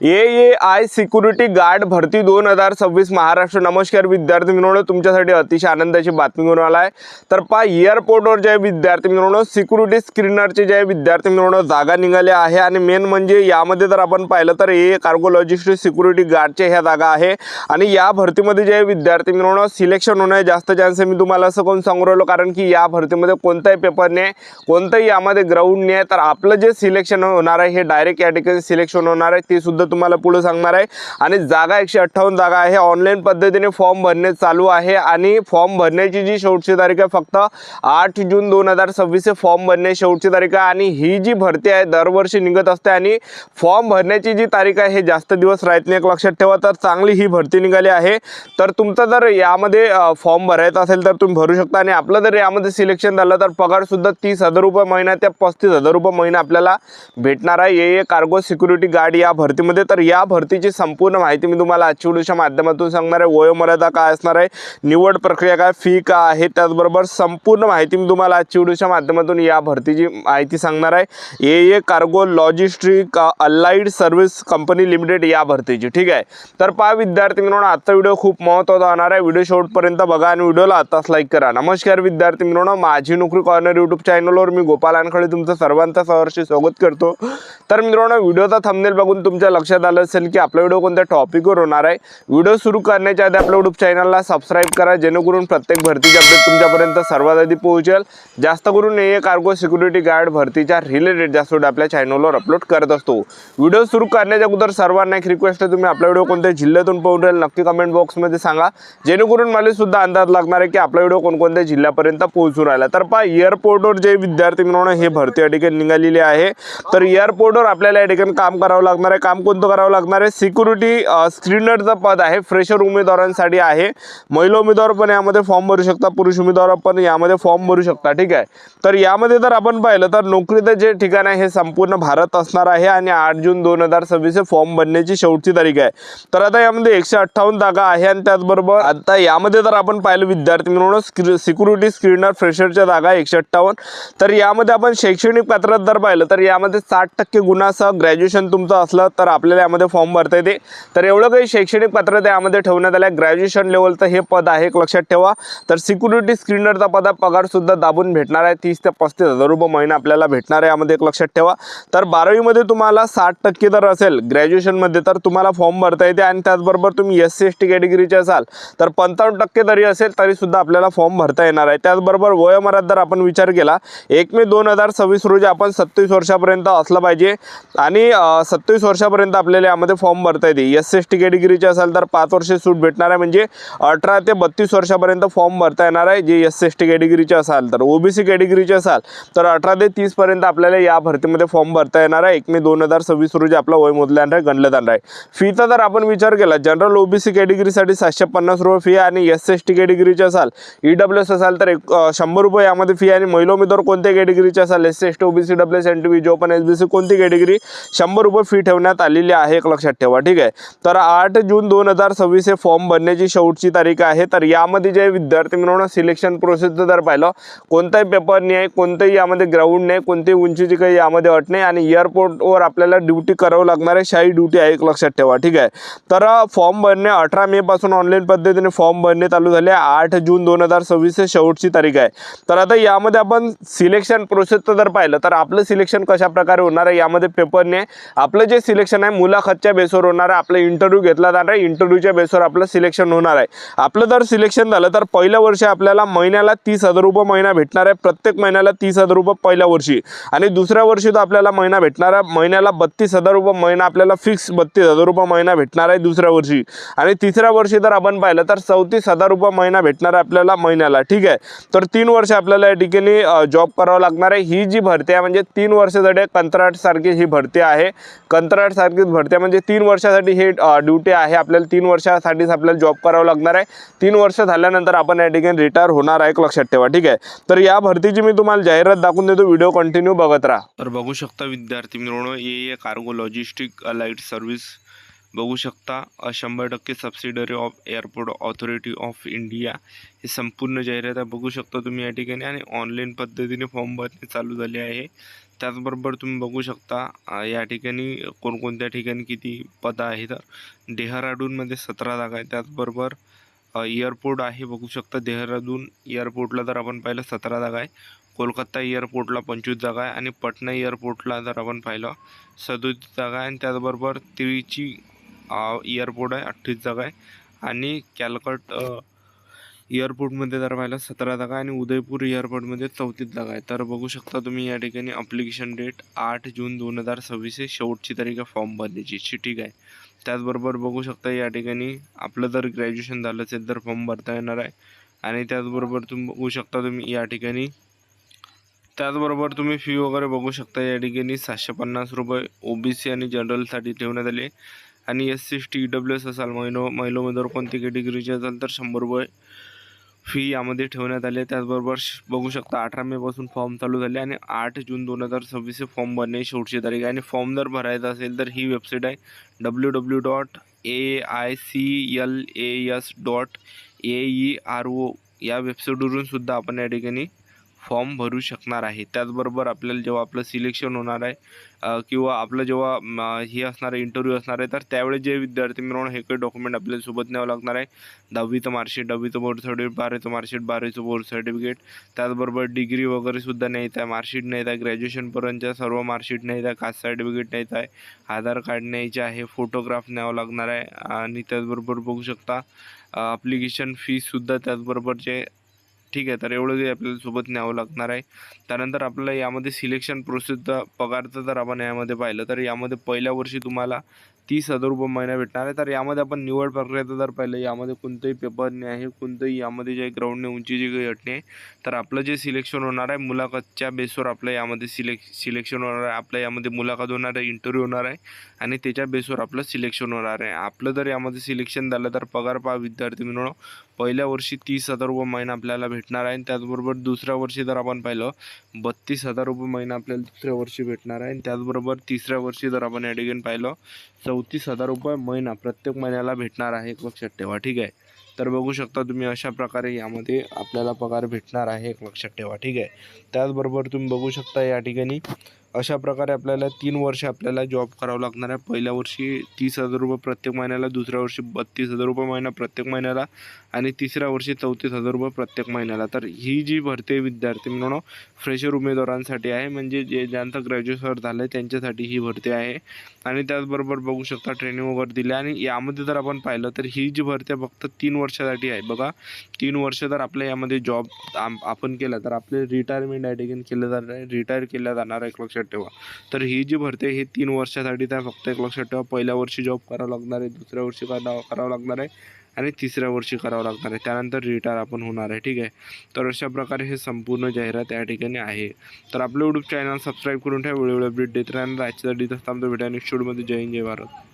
AAI security guard भरती 2026 महाराष्ट्र। नमस्कार विद्यार्थी मित्रांनो, तुमच्यासाठी अतिशय आनंदाची बातमी घेऊन आला आहे। तर पहा, एअरपोर्टवर जे विद्यार्थी मित्रांनो सिक्युरिटी स्क्रीनरचे जे विद्यार्थी मित्रांनो जागा निघाल्या आहे आणि मेन म्हणजे यामध्ये जर आपण पाहिलं तर AA कार्गो लॉजिस्टिक सिक्युरिटी गार्डच्या ह्या जागा आहे आणि या भरतीमध्ये जे विद्यार्थी मित्रांनो सिलेक्शन होण्याचे जास्त चान्स आहे। मी तुम्हाला असं कोण सांगू राहिलो कारण की या भरतीमध्ये कोणताही पेपर नाही, कोणताही यामध्ये ग्राउंड नाही, तर आपलं जे सिलेक्शन होणार आहे हे डायरेक्ट या ठिकाणी सिलेक्शन होणार आहे ते सुद्धा तुम्हाला पुढे सांगणार आहे। आणि जागा 158 जागा आहे। ऑनलाईन पद्धतीने फॉर्म भरणे चालू आहे आणि फॉर्म भरण्याची जी शेवटची तारीख आहे फक्त 8 जून 2026 फॉर्म भरणे शेवटची तारीख आहे। आणि ही जी भरती आहे दरवर्षी निघत असते आणि फॉर्म भरण्याची जी तारीख आहे हे जास्त दिवस राहत नाही, एक लक्षात ठेवा। तर चांगली ही भरती निघाली आहे, तर तुमचा जर यामध्ये फॉर्म भरायचा असेल तर तुम्ही भरू शकता आणि आपलं जर यामध्ये सिलेक्शन झालं तर पगार सुद्धा 30,000 रुपये महिना ते 35,000 रुपये महिना आपल्याला भेटणार आहे AA कार्गो सिक्युरिटी गार्ड या भरतीमध्ये। तर या भरतीची संपूर्ण माहिती मी तुम्हाला आजच्या व्हिडिओच्या माध्यमातून सांगणार आहे। वयोमर्यादा काय असणार आहे, निवड प्रक्रिया काय, फी काय आहे, त्याचबरोबर संपूर्ण माहिती मी तुम्हाला आजच्या व्हिडिओच्या माध्यमातून या भरतीची माहिती सांगणार आहे। AA cargo logistic allied service company limited या भरतीची, ठीक आहे। तर पहा विद्यार्थी मित्रांनो, आजचा व्हिडिओ खूप महत्त्वाचा होणार आहे। व्हिडिओ शेवटपर्यंत बघा आणि व्हिडिओला आताच लाईक करा। नमस्कार विद्यार्थी मित्रांनो, माझी नोकरी कॉर्नर यूट्यूब चॅनलवर मी गोपाल अनखळे तुमचं सर्वांचं सहर्ष स्वागत करतो। तर मित्रांनो, व्हिडिओचा थंबनेल बघून तुमच्या लक्षात आलं असेल की आपला व्हिडिओ कोणत्या टॉपिकवर होणार आहे। व्हिडिओ सुरू करण्याच्या आधी आपल्या यूट्यूब चॅनलला सबस्क्राइब करा, जेणेकरून प्रत्येक भरतीचे अपडेट तुमच्यापर्यंत सर्वात आधी पोहोचेल। जास्त करून AA कार्गो सिक्युरिटी गार्ड भरतीच्या रिलेटेड जास्त व्हिडिओ आपल्या चॅनलवर अपलोड करत असतो। व्हिडिओ सुरू करण्याच्या अगोदर सर्वांना एक रिक्वेस्ट आहे, तुम्ही आपला व्हिडिओ कोणत्या जिल्ह्यातून पाहून राहील नक्की कमेंट बॉक्समध्ये सांगा, जेणेकरून मला सुद्धा अंदाज लागणार आहे की आपला व्हिडिओ कोणकोणत्या जिल्ह्यापर्यंत पोहोचून राहिला। तर पहा, एअरपोर्टवर जे विद्यार्थी मित्रांनो हे भरती या ठिकाणी निघालेली आहे। तर एअरपोर्टवर आपल्याला या ठिकाणी काम करावं लागणार आहे। काम कोणतं करावं लागणार आहे, सिक्युरिटी स्क्रीनरचं पद आहे, फ्रेशर उमेदवारांसाठी आहे। महिला उमेदवार पण यामध्ये फॉर्म भरू शकता, पुरुष उमेदवार पण यामध्ये फॉर्म भरू शकता, ठीक आहे। तर यामध्ये जर आपण पाहिलं तर नोकरीचं जे ठिकाण आहे हे संपूर्ण भारत असणार आहे आणि 8 जून 2026 फॉर्म भरण्याची शेवटची तारीख आहे। तर आता यामध्ये 158 जागा आहे आणि त्याचबरोबर आता यामध्ये जर आपण पाहिलं विद्यार्थी मित्रांनो सिक्युरिटी स्क्रीनर फ्रेशरच्या जागा 158। तर यामध्ये आपण शैक्षणिक पात्रता जर पाहिलं तर यामध्ये 60% गुणासह ग्रॅज्युएशन तुमचं असलं तर आपल्याला यामध्ये फॉर्म भरता येते। तर एवढं काही शैक्षणिक पात्रता यामध्ये ठेवण्यात आलं आहे। ग्रॅज्युएशन लेवलचं हे पद आहे, एक लक्षात ठेवा। तर सिक्युरिटी स्क्रीनरचा पद पगार सुद्धा दाबून भेटणार आहे, 30 ते 35,000 रुपये महिना आपल्याला भेटणार आहे यामध्ये, एक लक्षात ठेवा। तर 12वी मध्ये तुम्हाला 60% जर असेल ग्रॅज्युएशनमध्ये तर तुम्हाला फॉर्म भरता येते आणि त्याचबरोबर तुम्ही SC ST कॅटेगरीचे असाल तर 55% जरी असेल तरी सुद्धा आपल्याला फॉर्म भरता येणार आहे। त्याचबरोबर वयोमर्यादा जर आपण विचार केला 1 मे 2026 रोजी आपण 27 वर्षापर्यंत असलं पाहिजे आणि 27 वर्षापर्यंत आपल्याला यामध्ये फॉर्म भरता येते। SC ST कॅटेगरीचे असाल तर 5 वर्ष सूट भेटणार आहे, म्हणजे 18 ते 32 वर्षापर्यंत फॉर्म भरता येणार आहे जे SC ST कॅटेगरीचे असाल। तर OBC कॅटेगरीचे असाल तर 18 ते 30 पर्यंत आपल्याला या भरतीमध्ये फॉर्म भरता येणार आहे। 1 मे 2026 रोजी आपला वय मोजलं जाणार आहे, गणलं जाणार आहे। फीचा जर आपण विचार केला जनरल OBC कॅटेगरीसाठी 750 रुपये फी आणि SC ST कॅटेगरीचे असाल EWS असाल तर 100 रुपये यामध्ये फी आणि महिला उमेदवार कोणत्या कॅटेगरीचे असाल SC ST OBC EWS NTB जो पण SBC कोणती कॅटेगरी 100 रुपये फी ठेवण्यात आलेली आहे, एक लक्षात ठेवा, ठीक आहे। तर 8 जून 2026 हे फॉर्म भरण्याची शेवटची तारीख आहे। तर यामध्ये जे विद्यार्थी मित्रांनो सिलेक्शन प्रोसेसचं जर पाहिलं कोणताही पेपर नाही आहे, कोणतेही यामध्ये ग्राउंड नाही, कोणत्याही उंचीची काही यामध्ये अट नाही आणि एअरपोर्टवर आपल्याला ड्युटी करावं लागणार आहे, शाही ड्युटी आहे, एक लक्षात ठेवा, ठीक आहे। तर फॉर्म भरणे 18 मे पासून ऑनलाईन पद्धतीने फॉर्म भरणे चालू झाले, 8 जून 2026 हे शेवटची तारीख आहे। तर आता यामध्ये आपण सिलेक्शन प्रोसेसचं जर पाहिलं तर आपलं सिलेक्शन कशा प्रकारे होणार आहे, यामध्ये पेपर नाही, आपलं जे सिलेक्शन आहे मुलाखतच्या बेसवर होणार आहे। आपलं इंटरव्ह्यू घेतला जाणार आहे, इंटरव्ह्यूच्या बेसवर आपलं सिलेक्शन होणार आहे। आपलं जर सिलेक्शन झालं तर पहिल्या वर्षी आपल्याला महिन्याला 30,000 रुपये महिना भेटणार आहे, प्रत्येक महिन्याला 30,000 रुपये पहिल्या वर्षी आणि दुसऱ्या वर्षी तर आपल्याला महिना भेटणार आहे, महिन्याला 32,000 रुपये महिना आपल्याला फिक्स 32,000 रुपये महिना भेटणार आहे दुसऱ्या वर्षी आणि तिसऱ्या वर्षी जर आपण पाहिलं तर 34,000 रुपये महिना भेटणार आहे आपल्याला महिन्याला, ठीक आहे। तर 3 वर्ष आपल्याला या ठिकाणी जॉब करावं लागणार आहे। ही जी भरती आहे म्हणजे 3 वर्षासाठी कंत्राट सारखी ही भरती आहे, कंत्राट सारखीच भरती आहे, म्हणजे 3 वर्षासाठी हे ड्युटी आहे, आपल्याला 3 वर्षासाठीच आपल्याला जॉब करावं लागणार आहे। 3 वर्ष झाल्यानंतर आपण या ठिकाणी रिटायर होणार आहे, एक लक्षात ठेवा, ठीक आहे। तर या भरतीची मी तुम्हाला जाहिरात दाखवून देतो, व्हिडिओ कंटिन्यू बघत राहा। तर बघू शकता विद्यार्थी मित्रांनो AA cargo logistic allied service बघू शकता 100% subsidiary of airport authority of India हे संपूर्ण जाहिरात बघू शकता तुम्ही या ठिकाणी आणि ऑनलाईन पद्धतीने फॉर्म भरणे चालू झाले आहे। त्याचबरोबर तुम्ही बघू शकता या ठिकाणी कोणकोणत्या ठिकाणी किती पदं आहे. तर डेहराडूनमध्ये 17 जागा आहे. त्याचबरोबर एअरपोर्ट आहे बघू शकता. देहरादून एअरपोर्टला जर आपण पाहिलं 17 जागा आहे. कोलकाता एअरपोर्टला 25 जागा आहे आणि पटना एअरपोर्टला जर आपण पाहिलं 37 जागा आहे. आणि त्याचबरोबर त्रिची एअरपोर्ट आहे 28 जागा आहे. आणि कॅलकट एअरपोर्टमध्ये जर पाहिलं 17 जागा आणि उदयपूर एअरपोर्टमध्ये 34 जागा आहे. तर बघू शकता तुम्ही या ठिकाणी अप्लिकेशन डेट 8 जून 2026 आहे. शेवटची तारीख आहे फॉर्म भरण्याची, ठीक आहे. त्याचबरोबर बघू शकता या ठिकाणी आपलं जर ग्रॅज्युएशन झालं असेल तर फॉर्म भरता येणार आहे. आणि त्याचबरोबर तुम्ही बघू शकता तुम्ही या ठिकाणी फी वगैरे बघू शकता. या ठिकाणी 750 रुपये OBC आणि जनरलसाठी ठेवण्यात आले. आणि SC ST EWS असाल महिलांमध्ये कोणती कॅटेगरीचे असाल तर 100 रुपये फी यामध्ये ठेवण्यात आली. त्याचबरोबर बघू शकता 18 मेपासून फॉर्म चालू झाले आणि 8 जून 2026 फॉर्म भरण्याची शेवटची तारीख आहे. आणि फॉर्म जर भरायचा असेल तर ही वेबसाईट आहे www.aiclas.aero या वेबसाईटवरून सुद्धा आपण या ठिकाणी फॉर्म भरू शकणार आहे. त्याचबरोबर आपल्याला जेव्हा आपलं सिलेक्शन होणार आहे किंवा आपलं जेव्हा हे असणार आहे इंटरव्ह्यू असणार आहे तर त्यावेळेस जे विद्यार्थी मिळून हे काही डॉक्युमेंट आपल्याला सोबत न्यावं लागणार आहे. 10वीचं मार्कशीट, 10वीचं बोर्ड सर्टिफिकेट, 12वीचं मार्कशीट, 12वीचं बोर्ड सर्टिफिकेट, त्याचबरोबर डिग्री वगैरे सुद्धा न्यायचं आहे. मार्कशीट न्यायचं आहे, ग्रॅज्युएशनपर्यंतच्या सर्व मार्कशीट न्यायचं आहे, कास्ट सर्टिफिकेट न्यायचं आहे, आधार कार्ड न्यायचे आहे, फोटोग्राफ न्यावं लागणार आहे. आणि त्याचबरोबर बघू शकता ॲप्लिकेशन फीसुद्धा त्याचबरोबर जे ठीक आहे. तर एवढं जे आपल्याला सोबत न्यावं लागणार आहे. त्यानंतर आपल्याला यामध्ये सिलेक्शन प्रोसेसचा पगारचं जर आपण यामध्ये पाहिलं तर यामध्ये पहिल्या वर्षी तुम्हाला 30,000 रुपये महिना भेटणार आहे. तर यामध्ये आपण निवड प्रक्रियेचं जर पाहिलं यामध्ये कोणतंही पेपर नाही आहे, कोणतंही यामध्ये जे ग्राउंडने उंचीची काही अट नाही. तर आपलं जे सिलेक्शन होणार आहे मुलाखतच्या बेसवर आपलं यामध्ये सिलेक्शन होणार आहे. आपल्या यामध्ये मुलाखत होणार आहे, इंटरव्ह्यू होणार आहे आणि त्याच्या बेसवर आपलं सिलेक्शन होणार आहे. आपलं जर यामध्ये सिलेक्शन झालं तर पगार पहा विद्यार्थी मिळून पहिल्या वर्षी 30,000 रुपये महिना आपल्याला भेटणार आहे. त्याचबरोबर दुसऱ्या वर्षी जर आपण पाहिलं 32,000 रुपये महिना आपल्याला दुसऱ्या वर्षी भेटणार आहे. आणि त्याचबरोबर तिसऱ्या वर्षी जर आपण या ठिकाणी पाहिलं 34,000 रुपये महिना प्रत्येक महिन्याला भेटणार आहे. एक लक्षात ठेवा, ठीक आहे. तर बघू शकता तुम्ही अशा प्रकारे यामध्ये आपल्याला पगार भेटणार आहे, एक लक्षात ठेवा, ठीक आहे. त्याचबरोबर तुम्ही बघू शकता या ठिकाणी अशा प्रकारे आपल्याला 3 वर्ष आपल्याला जॉब करावं लागणार आहे. पहिल्या वर्षी 30,000 रुपये प्रत्येक महिन्याला, दुसऱ्या वर्षी 32,000 रुपये महिना प्रत्येक महिन्याला आणि तिसऱ्या वर्षी 34,000 रुपये प्रत्येक महिन्याला. तर ही जी भरती आहे विद्यार्थी मित्रांनो फ्रेशर उमेदवारांसाठी आहे, म्हणजे जे ज्यांचं ग्रॅज्युएशन झालं आहे त्यांच्यासाठी ही भरती आहे. आणि त्याचबरोबर बघू शकता ट्रेनिंग वगैरे दिली. आणि यामध्ये जर आपण पाहिलं तर ही जी भरती आहे फक्त 3 वर्षासाठी आहे. बघा 3 वर्ष जर आपल्या यामध्ये जॉब आपण केला तर आपले रिटायरमेंट या ठिकाणी केलं जाणार आहे, रिटायर केल्या जाणार आहे, एक लक्षात ठेवा. तर ही जी भरती आहे ही 3 वर्षासाठी त्या फक्त एक लक्षात ठेवा. पहिल्या वर्षी जॉब करावं लागणार आहे, दुसऱ्या वर्षी करावं लागणार आहे आणि तिसऱ्या वर्षी करावं लागणार आहे. त्यानंतर रिटायर आपण होणार आहे, ठीक आहे. तर अशा प्रकारे हे संपूर्ण जाहिरात या ठिकाणी आहे. तर आपलं यूट्यूब चॅनल सबस्क्राईब करून ठेवा, वेळोवेळी अपडेट देत राहणार. आजच्या दिवस थांबतो, भेटा नेक्स्ट व्हिडिओमध्ये. जय हिंद, जय भारत.